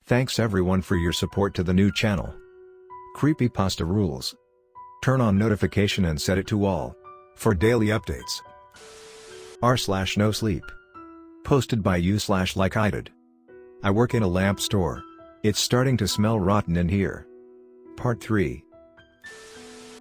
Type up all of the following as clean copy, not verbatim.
Thanks everyone for your support to the new channel. Creepypasta rules. Turn on notification and set it to all. For daily updates. r/Nosleep. Posted by you/likeeyedid. I work in a lamp store. It's starting to smell rotten in here. Part 3.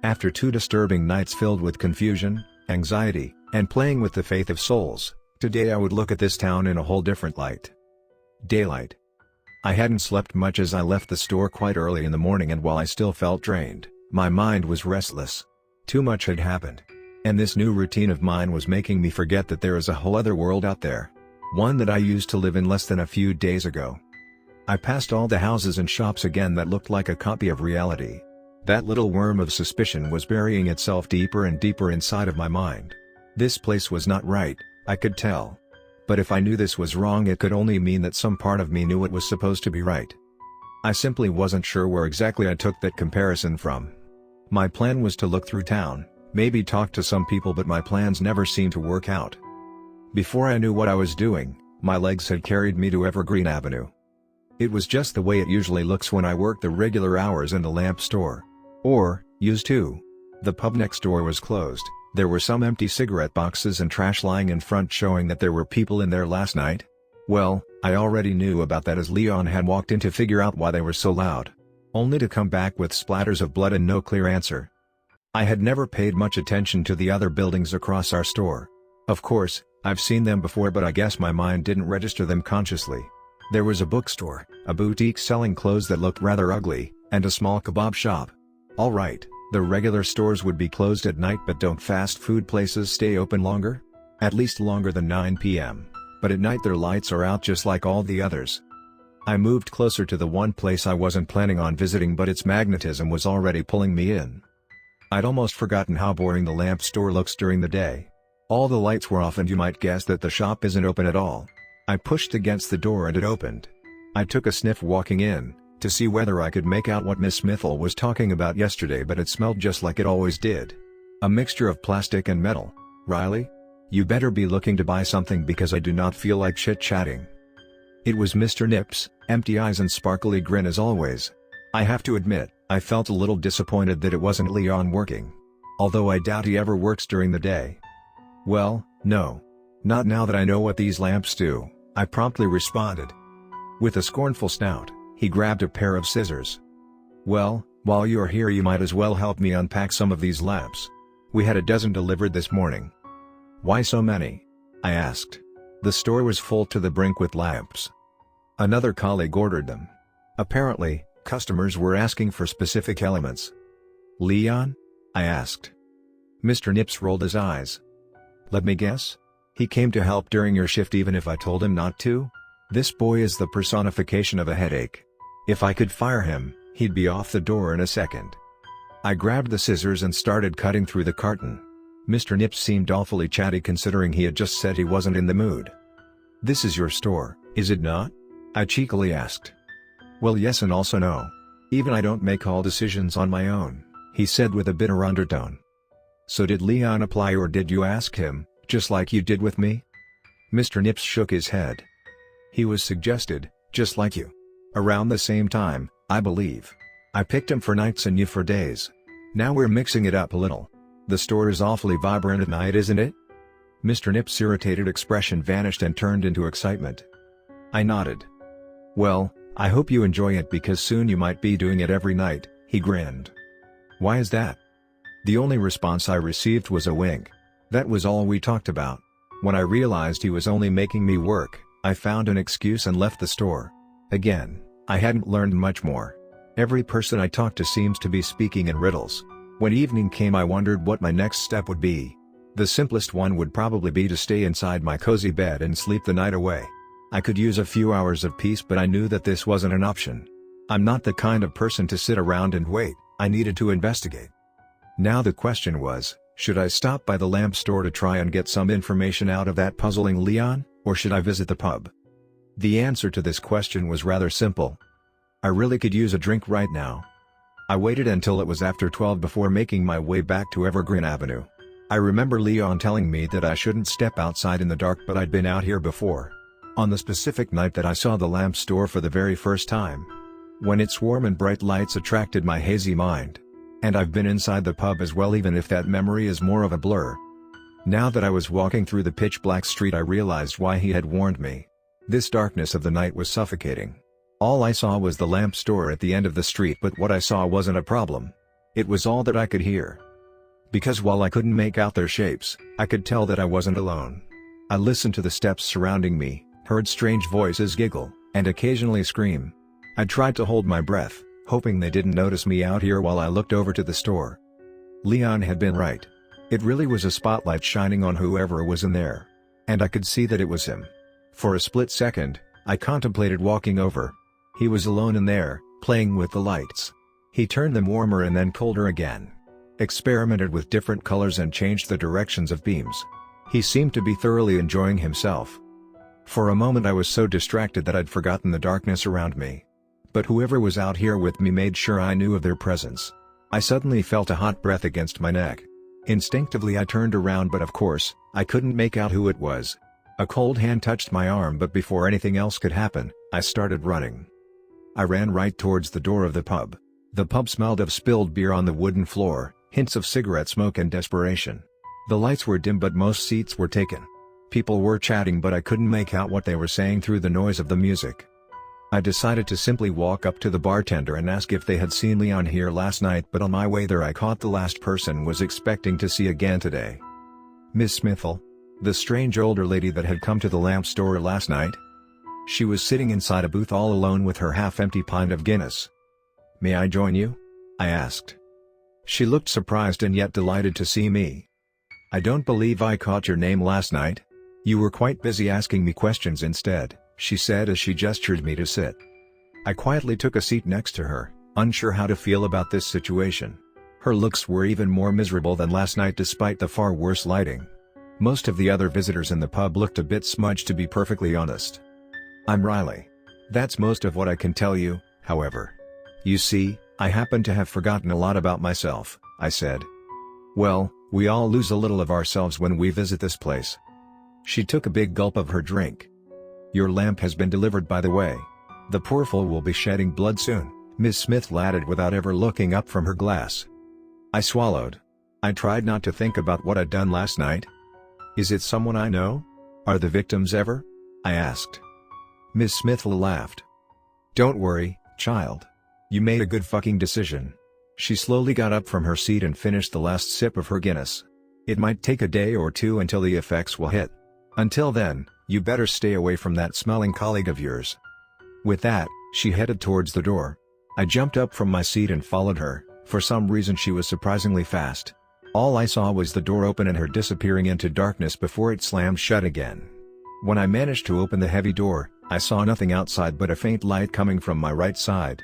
After 2 disturbing nights filled with confusion, anxiety, and playing with the faith of souls, today I would look at this town in a whole different light. Daylight. I hadn't slept much as I left the store quite early in the morning, and while I still felt drained, my mind was restless. Too much had happened. And this new routine of mine was making me forget that there is a whole other world out there. One that I used to live in less than a few days ago. I passed all the houses and shops again that looked like a copy of reality. That little worm of suspicion was burying itself deeper and deeper inside of my mind. This place was not right, I could tell. But if I knew this was wrong, it could only mean that some part of me knew it was supposed to be right. I simply wasn't sure where exactly I took that comparison from. My plan was to look through town, maybe talk to some people, but my plans never seemed to work out. Before I knew what I was doing, my legs had carried me to Evergreen Avenue. It was just the way it usually looks when I work the regular hours in the lamp store. Or, used to. The pub next door was closed. There were some empty cigarette boxes and trash lying in front, showing that there were people in there last night. Well, I already knew about that as Leon had walked in to figure out why they were so loud. Only to come back with splatters of blood and no clear answer. I had never paid much attention to the other buildings across our store. Of course, I've seen them before, but I guess my mind didn't register them consciously. There was a bookstore, a boutique selling clothes that looked rather ugly, and a small kebab shop. Alright, the regular stores would be closed at night, but don't fast food places stay open longer? At least longer than 9 p.m. But at night their lights are out just like all the others. I moved closer to the one place I wasn't planning on visiting, but its magnetism was already pulling me in. I'd almost forgotten how boring the lamp store looks during the day. All the lights were off and you might guess that the shop isn't open at all. I pushed against the door and it opened. I took a sniff walking in, to see whether I could make out what Miss Smithel was talking about yesterday, but it smelled just like it always did. A mixture of plastic and metal. Riley? You better be looking to buy something because I do not feel like chit-chatting. It was Mr. Nips, empty eyes and sparkly grin as always. I have to admit, I felt a little disappointed that it wasn't Leon working. Although I doubt he ever works during the day. Well, no. Not now that I know what these lamps do, I promptly responded. With a scornful snout, he grabbed a pair of scissors. Well, while you're here you might as well help me unpack some of these lamps. We had a dozen delivered this morning. Why so many? I asked. The store was full to the brink with lamps. Another colleague ordered them. Apparently, customers were asking for specific elements. Leon? I asked. Mr. Nips rolled his eyes. Let me guess? He came to help during your shift even if I told him not to? This boy is the personification of a headache. If I could fire him, he'd be off the door in a second. I grabbed the scissors and started cutting through the carton. Mr. Nips seemed awfully chatty considering he had just said he wasn't in the mood. This is your store, is it not? I cheekily asked. Well, yes and also no. Even I don't make all decisions on my own, he said with a bitter undertone. So did Leon apply, or did you ask him, just like you did with me? Mr. Nips shook his head. He was suggested, just like you. Around the same time, I believe. I picked him for nights and you for days. Now we're mixing it up a little. The store is awfully vibrant at night, isn't it? Mr. Nips' irritated expression vanished and turned into excitement. I nodded. Well, I hope you enjoy it because soon you might be doing it every night, he grinned. Why is that? The only response I received was a wink. That was all we talked about. When I realized he was only making me work, I found an excuse and left the store. Again, I hadn't learned much more. Every person I talked to seems to be speaking in riddles. When evening came I wondered what my next step would be. The simplest one would probably be to stay inside my cozy bed and sleep the night away. I could use a few hours of peace, but I knew that this wasn't an option. I'm not the kind of person to sit around and wait, I needed to investigate. Now the question was, should I stop by the lamp store to try and get some information out of that puzzling Leon, or should I visit the pub? The answer to this question was rather simple. I really could use a drink right now. I waited until it was after 12 before making my way back to Evergreen Avenue. I remember Leon telling me that I shouldn't step outside in the dark, but I'd been out here before. On the specific night that I saw the lamp store for the very first time. When its warm and bright lights attracted my hazy mind. And I've been inside the pub as well, even if that memory is more of a blur. Now that I was walking through the pitch black street, I realized why he had warned me. This darkness of the night was suffocating. All I saw was the lamp store at the end of the street, but what I saw wasn't a problem. It was all that I could hear. Because while I couldn't make out their shapes, I could tell that I wasn't alone. I listened to the steps surrounding me, heard strange voices giggle, and occasionally scream. I tried to hold my breath, hoping they didn't notice me out here while I looked over to the store. Leon had been right. It really was a spotlight shining on whoever was in there. And I could see that it was him. For a split second, I contemplated walking over. He was alone in there, playing with the lights. He turned them warmer and then colder again. Experimented with different colors and changed the directions of beams. He seemed to be thoroughly enjoying himself. For a moment I was so distracted that I'd forgotten the darkness around me. But whoever was out here with me made sure I knew of their presence. I suddenly felt a hot breath against my neck. Instinctively I turned around, but of course, I couldn't make out who it was. A cold hand touched my arm, but before anything else could happen, I started running. I ran right towards the door of the pub. The pub smelled of spilled beer on the wooden floor, hints of cigarette smoke and desperation. The lights were dim but most seats were taken. People were chatting, but I couldn't make out what they were saying through the noise of the music. I decided to simply walk up to the bartender and ask if they had seen Leon here last night, but on my way there I caught the last person was expecting to see again today. Miss Smithel? The strange older lady that had come to the lamp store last night? She was sitting inside a booth all alone with her half-empty pint of Guinness. "May I join you?" I asked. She looked surprised and yet delighted to see me. "I don't believe I caught your name last night. You were quite busy asking me questions instead," she said as she gestured me to sit. I quietly took a seat next to her, unsure how to feel about this situation. Her looks were even more miserable than last night despite the far worse lighting. Most of the other visitors in the pub looked a bit smudged, to be perfectly honest. "I'm Riley. That's most of what I can tell you, however. You see, I happen to have forgotten a lot about myself," I said. "Well, we all lose a little of ourselves when we visit this place." She took a big gulp of her drink. "Your lamp has been delivered, by the way. The poor fool will be shedding blood soon," Miss Smith added without ever looking up from her glass. I swallowed. I tried not to think about what I'd done last night. "Is it someone I know? Are the victims ever?" I asked. Miss Smith laughed. "Don't worry, child. You made a good fucking decision." She slowly got up from her seat and finished the last sip of her Guinness. "It might take a day or two until the effects will hit. Until then, you better stay away from that smelling colleague of yours." With that, she headed towards the door. I jumped up from my seat and followed her. For some reason she was surprisingly fast. All I saw was the door open and her disappearing into darkness before it slammed shut again. When I managed to open the heavy door, I saw nothing outside but a faint light coming from my right side.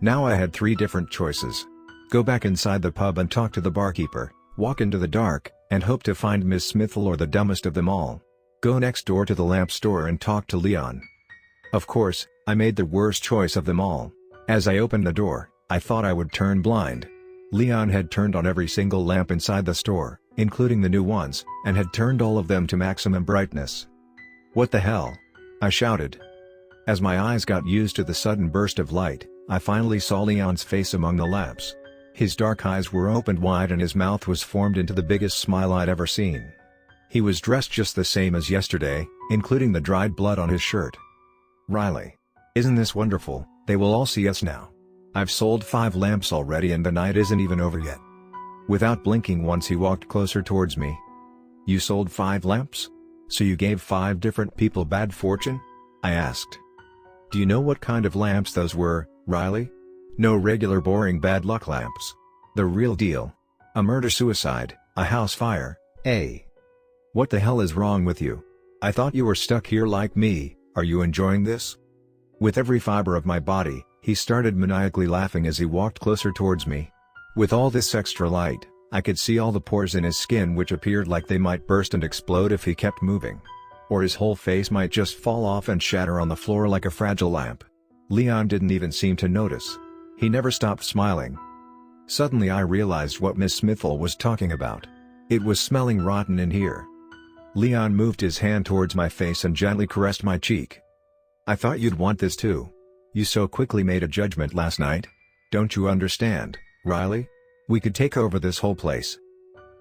Now I had three different choices. Go back inside the pub and talk to the barkeeper, walk into the dark, and hope to find Miss Smithel, or the dumbest of them all. Go next door to the lamp store and talk to Leon. Of course, I made the worst choice of them all. As I opened the door, I thought I would turn blind. Leon had turned on every single lamp inside the store, including the new ones, and had turned all of them to maximum brightness. "What the hell?" I shouted. As my eyes got used to the sudden burst of light, I finally saw Leon's face among the lamps. His dark eyes were opened wide and his mouth was formed into the biggest smile I'd ever seen. He was dressed just the same as yesterday, including the dried blood on his shirt. "Riley. Isn't this wonderful? They will all see us now. I've sold 5 lamps already and the night isn't even over yet." Without blinking once he walked closer towards me. "You sold 5 lamps? So you gave 5 different people bad fortune?" I asked. "Do you know what kind of lamps those were, Riley? No regular boring bad luck lamps. The real deal. A murder-suicide, a house fire, What the hell is wrong with you? I thought you were stuck here like me. Are you enjoying this?" With every fiber of my body, he started maniacally laughing as he walked closer towards me. With all this extra light, I could see all the pores in his skin which appeared like they might burst and explode if he kept moving. Or his whole face might just fall off and shatter on the floor like a fragile lamp. Leon didn't even seem to notice. He never stopped smiling. Suddenly I realized what Miss Smithel was talking about. It was smelling rotten in here. Leon moved his hand towards my face and gently caressed my cheek. "I thought you'd want this too. You so quickly made a judgment last night. Don't you understand, Riley? We could take over this whole place."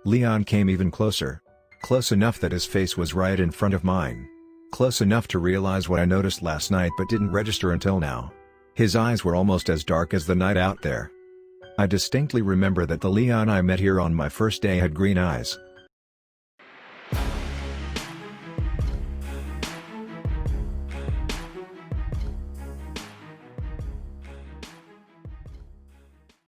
Leon came even closer. Close enough that his face was right in front of mine. Close enough to realize what I noticed last night but didn't register until now. His eyes were almost as dark as the night out there. I distinctly remember that the Leon I met here on my first day had green eyes.